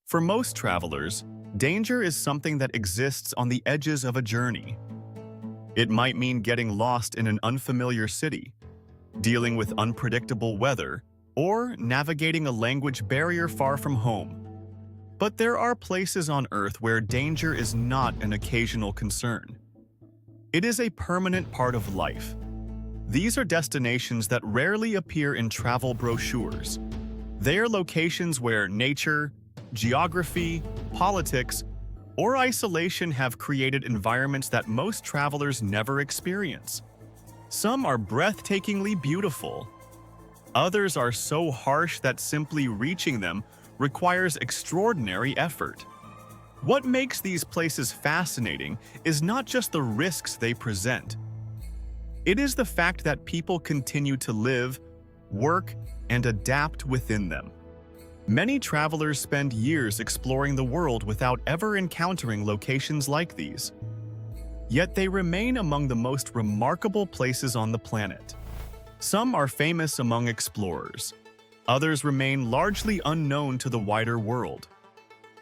For most travelers, danger is something that exists on the edges of a journey. It might mean getting lost in an unfamiliar city, dealing with unpredictable weather, or navigating a language barrier far from home. But there are places on Earth where danger is not an occasional concern. It is a permanent part of life. These are destinations that rarely appear in travel brochures. They are locations where nature, geography, politics, or isolation have created environments that most travelers never experience. Some are breathtakingly beautiful. Others are so harsh that simply reaching them requires extraordinary effort. What makes these places fascinating is not just the risks they present. It is the fact that people continue to live, work, and adapt within them. Many travelers spend years exploring the world without ever encountering locations like these. Yet they remain among the most remarkable places on the planet. Some are famous among explorers. Others remain largely unknown to the wider world.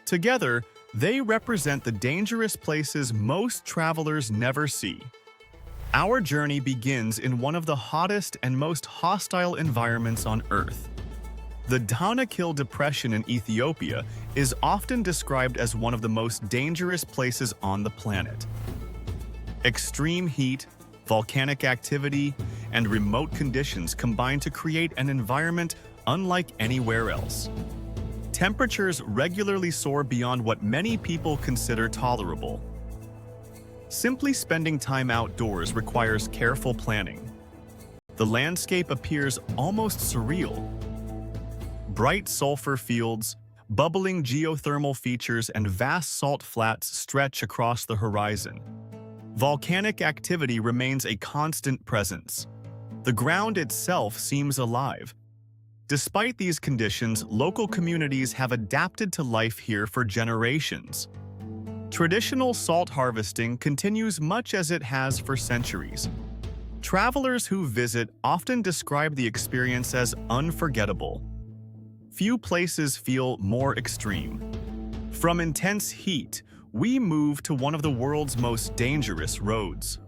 Together, they represent the dangerous places most travelers never see. Our journey begins in one of the hottest and most hostile environments on Earth. The Danakil Depression in Ethiopia is often described as one of the most dangerous places on the planet. Extreme heat, volcanic activity, and remote conditions combine to create an environment unlike anywhere else. Temperatures regularly soar beyond what many people consider tolerable. Simply spending time outdoors requires careful planning. The landscape appears almost surreal. Bright sulfur fields, bubbling geothermal features, and vast salt flats stretch across the horizon. Volcanic activity remains a constant presence. The ground itself seems alive. Despite these conditions, local communities have adapted to life here for generations. Traditional salt harvesting continues much as it has for centuries. Travelers who visit often describe the experience as unforgettable. Few places feel more extreme. From intense heat, we move to one of the world's most dangerous roads.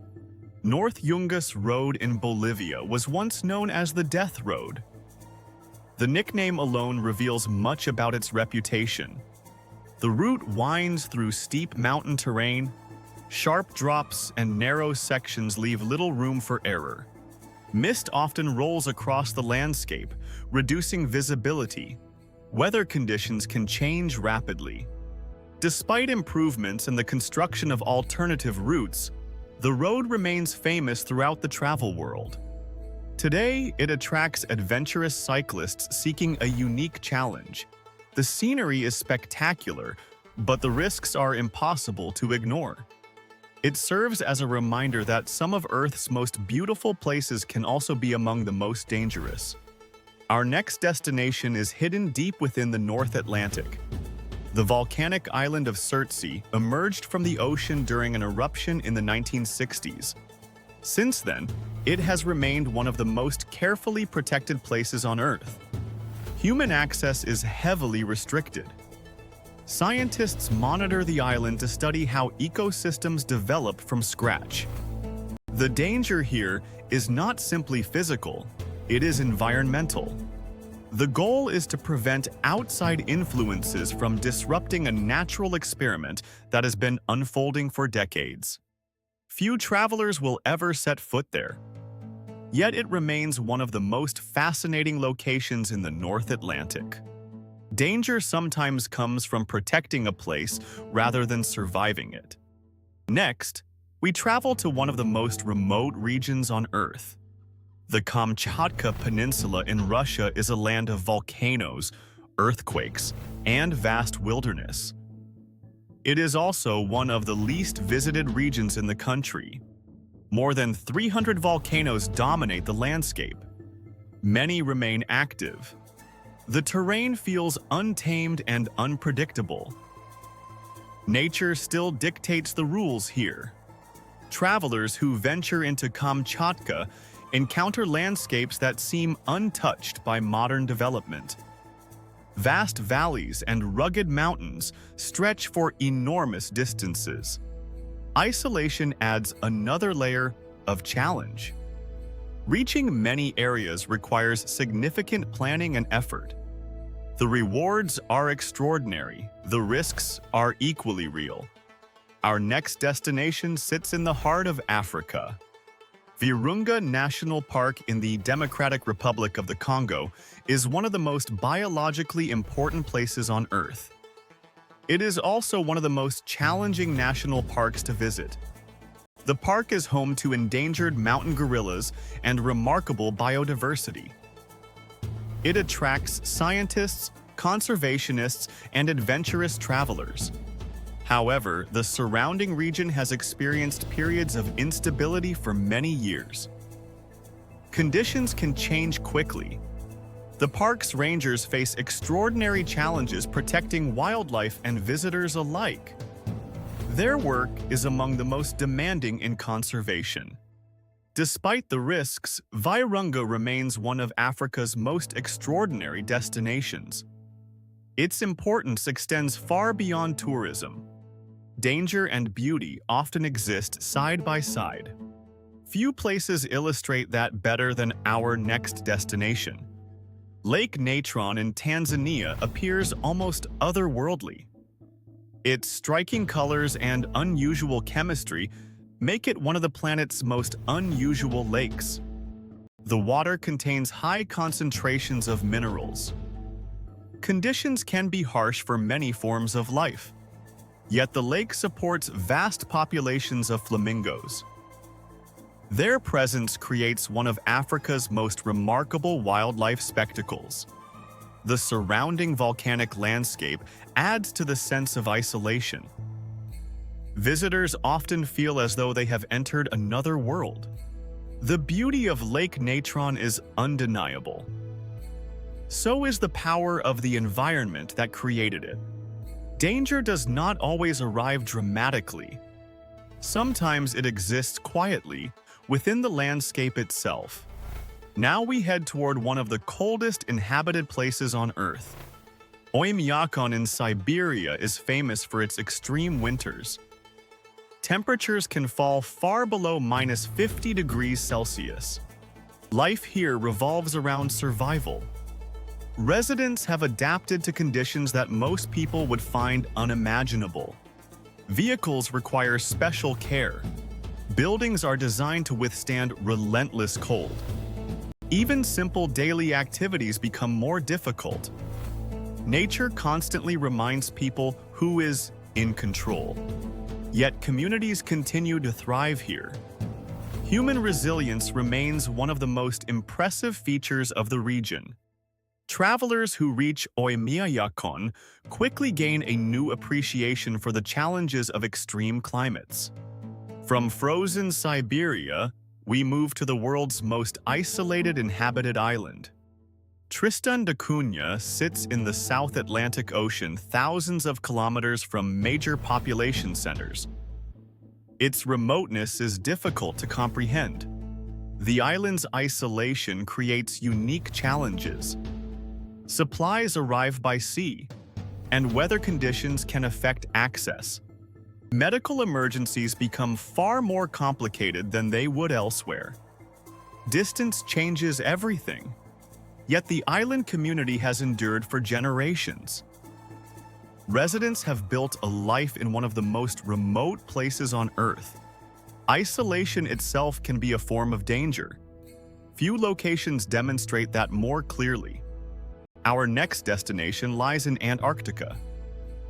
North Yungas Road in Bolivia was once known as the Death Road. The nickname alone reveals much about its reputation. The route winds through steep mountain terrain. Sharp drops and narrow sections leave little room for error. Mist often rolls across the landscape, reducing visibility. Weather conditions can change rapidly. Despite improvements in the construction of alternative routes, the road remains famous throughout the travel world. Today, it attracts adventurous cyclists seeking a unique challenge. The scenery is spectacular, but the risks are impossible to ignore. It serves as a reminder that some of Earth's most beautiful places can also be among the most dangerous. Our next destination is hidden deep within the North Atlantic. The volcanic island of Surtsey emerged from the ocean during an eruption in the 1960s. Since then, it has remained one of the most carefully protected places on Earth. Human access is heavily restricted. Scientists monitor the island to study how ecosystems develop from scratch. The danger here is not simply physical, it is environmental. The goal is to prevent outside influences from disrupting a natural experiment that has been unfolding for decades. Few travelers will ever set foot there. Yet it remains one of the most fascinating locations in the North Atlantic. Danger sometimes comes from protecting a place rather than surviving it. Next, we travel to one of the most remote regions on Earth. The Kamchatka Peninsula in Russia is a land of volcanoes, earthquakes, and vast wilderness. It is also one of the least visited regions in the country. More than 300 volcanoes dominate the landscape. Many remain active. The terrain feels untamed and unpredictable. Nature still dictates the rules here. Travelers who venture into Kamchatka encounter landscapes that seem untouched by modern development. Vast valleys and rugged mountains stretch for enormous distances. Isolation adds another layer of challenge. Reaching many areas requires significant planning and effort. The rewards are extraordinary, the risks are equally real. Our next destination sits in the heart of Africa. Virunga National Park in the Democratic Republic of the Congo is one of the most biologically important places on Earth. It is also one of the most challenging national parks to visit. The park is home to endangered mountain gorillas and remarkable biodiversity. It attracts scientists, conservationists, and adventurous travelers. However, the surrounding region has experienced periods of instability for many years. Conditions can change quickly. The park's rangers face extraordinary challenges protecting wildlife and visitors alike. Their work is among the most demanding in conservation. Despite the risks, Virunga remains one of Africa's most extraordinary destinations. Its importance extends far beyond tourism. Danger and beauty often exist side by side. Few places illustrate that better than our next destination. Lake Natron in Tanzania appears almost otherworldly. Its striking colors and unusual chemistry make it one of the planet's most unusual lakes. The water contains high concentrations of minerals. Conditions can be harsh for many forms of life. Yet the lake supports vast populations of flamingos. Their presence creates one of Africa's most remarkable wildlife spectacles. The surrounding volcanic landscape adds to the sense of isolation. Visitors often feel as though they have entered another world. The beauty of Lake Natron is undeniable. So is the power of the environment that created it. Danger does not always arrive dramatically. Sometimes it exists quietly within the landscape itself. Now we head toward one of the coldest inhabited places on Earth. Oymyakon in Siberia is famous for its extreme winters. Temperatures can fall far below -50 degrees Celsius. Life here revolves around survival. Residents have adapted to conditions that most people would find unimaginable. Vehicles require special care. Buildings are designed to withstand relentless cold. Even simple daily activities become more difficult. Nature constantly reminds people who is in control. Yet communities continue to thrive here. Human resilience remains one of the most impressive features of the region. Travelers who reach Oymyakon quickly gain a new appreciation for the challenges of extreme climates. From frozen Siberia, we move to the world's most isolated inhabited island. Tristan da Cunha sits in the South Atlantic Ocean, thousands of kilometers from major population centers. Its remoteness is difficult to comprehend. The island's isolation creates unique challenges. Supplies arrive by sea, and weather conditions can affect access. Medical emergencies become far more complicated than they would elsewhere. Distance changes everything. Yet the island community has endured for generations. Residents have built a life in one of the most remote places on Earth. Isolation itself can be a form of danger. Few locations demonstrate that more clearly. Our next destination lies in Antarctica.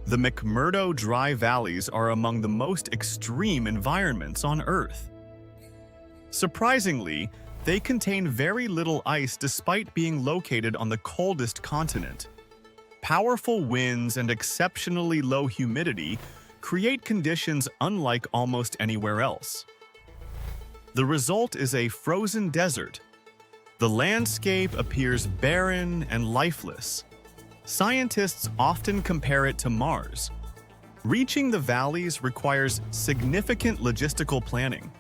The McMurdo dry valleys are among the most extreme environments on Earth. Surprisingly, they contain very little ice despite being located on the coldest continent. Powerful winds and exceptionally low humidity create conditions unlike almost anywhere else. The result is a frozen desert. The landscape appears barren and lifeless. Scientists often compare it to Mars. Reaching the valleys requires significant logistical planning.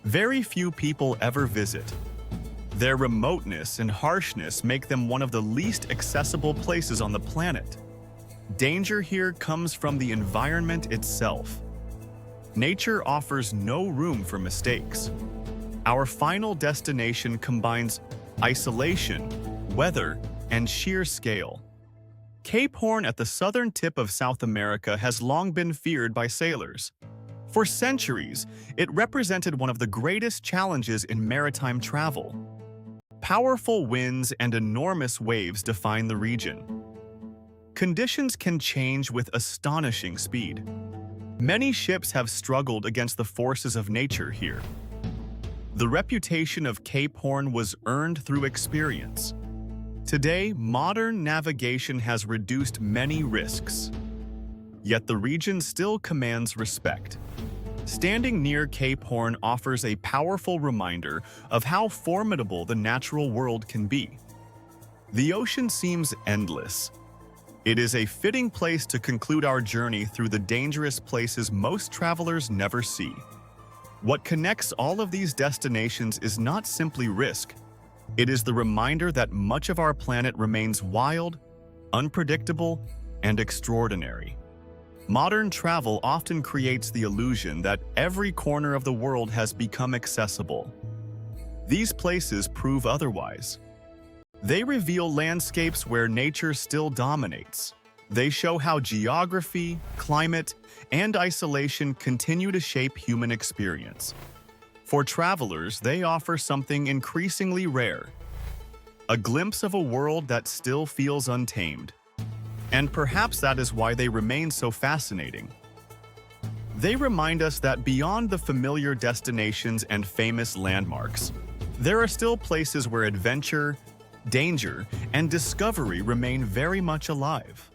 Very few people ever visit. Their remoteness and harshness make them one of the least accessible places on the planet. Danger here comes from the environment itself. Nature offers no room for mistakes. Our final destination combines isolation, weather, and sheer scale. Cape Horn at the southern tip of South America has long been feared by sailors. For centuries, it represented one of the greatest challenges in maritime travel. Powerful winds and enormous waves define the region. Conditions can change with astonishing speed. Many ships have struggled against the forces of nature here. The reputation of Cape Horn was earned through experience. Today, modern navigation has reduced many risks. Yet the region still commands respect. Standing near Cape Horn offers a powerful reminder of how formidable the natural world can be. The ocean seems endless. It is a fitting place to conclude our journey through the dangerous places most travelers never see. What connects all of these destinations is not simply risk. It is the reminder that much of our planet remains wild, unpredictable, and extraordinary. Modern travel often creates the illusion that every corner of the world has become accessible. These places prove otherwise. They reveal landscapes where nature still dominates. They show how geography, climate, and isolation continue to shape human experience. For travelers, they offer something increasingly rare, a glimpse of a world that still feels untamed. And perhaps that is why they remain so fascinating. They remind us that beyond the familiar destinations and famous landmarks, there are still places where adventure, danger, and discovery remain very much alive.